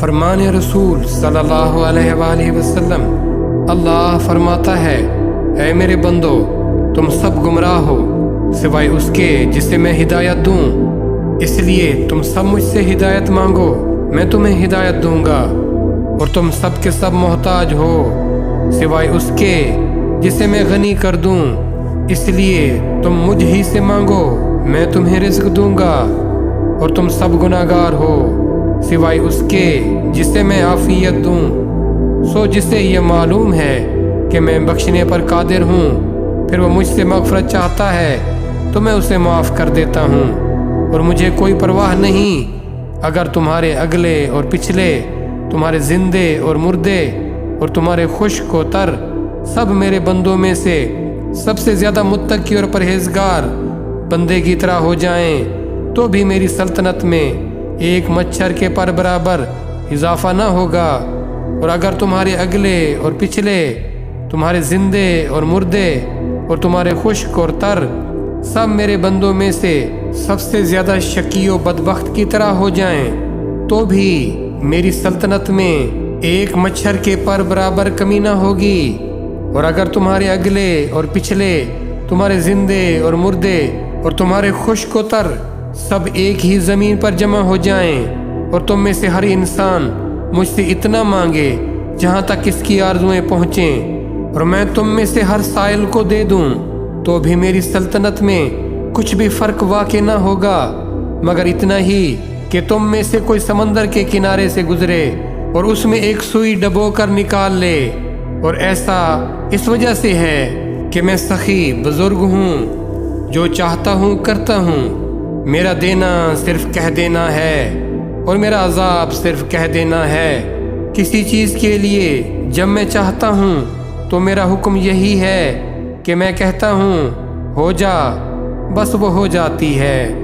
فرمان رسول صلی اللہ علیہ وآلہ وسلم، اللہ فرماتا ہے، اے میرے بندو، تم سب گمراہ ہو سوائے اس کے جسے میں ہدایت دوں، اس لیے تم سب مجھ سے ہدایت مانگو، میں تمہیں ہدایت دوں گا، اور تم سب کے سب محتاج ہو سوائے اس کے جسے میں غنی کر دوں، اس لیے تم مجھ ہی سے مانگو، میں تمہیں رزق دوں گا، اور تم سب گناہگار ہو سوائے اس کے جسے میں عافیت دوں۔ سو جسے یہ معلوم ہے کہ میں بخشنے پر قادر ہوں، پھر وہ مجھ سے مغفرت چاہتا ہے تو میں اسے معاف کر دیتا ہوں، اور مجھے کوئی پرواہ نہیں اگر تمہارے اگلے اور پچھلے، تمہارے زندے اور مردے، اور تمہارے خشک و تر سب میرے بندوں میں سے سب سے زیادہ متقی اور پرہیزگار بندے کی طرح ہو جائیں، تو بھی میری سلطنت میں ایک مچھر کے پر برابر اضافہ نہ ہوگا، اور اگر تمہارے اگلے اور پچھلے، تمہارے زندے اور مردے، اور تمہارے خشک اور تر سب میرے بندوں میں سے سب سے زیادہ شقی و بدبخت کی طرح ہو جائیں، تو بھی میری سلطنت میں ایک مچھر کے پر برابر کمی نہ ہوگی، اور اگر تمہارے اگلے اور پچھلے، تمہارے زندے اور مردے، اور تمہارے خشک و تر سب ایک ہی زمین پر جمع ہو جائیں، اور تم میں سے ہر انسان مجھ سے اتنا مانگے جہاں تک اس کی آرزویں پہنچیں، اور میں تم میں سے ہر سائل کو دے دوں، تو بھی میری سلطنت میں کچھ بھی فرق واقع نہ ہوگا، مگر اتنا ہی کہ تم میں سے کوئی سمندر کے کنارے سے گزرے اور اس میں ایک سوئی ڈبو کر نکال لے، اور ایسا اس وجہ سے ہے کہ میں سخی بزرگ ہوں، جو چاہتا ہوں کرتا ہوں، میرا دینا صرف کہہ دینا ہے، اور میرا عذاب صرف کہہ دینا ہے۔ کسی چیز کے لیے جب میں چاہتا ہوں تو میرا حکم یہی ہے کہ میں کہتا ہوں ہو جا، بس وہ ہو جاتی ہے۔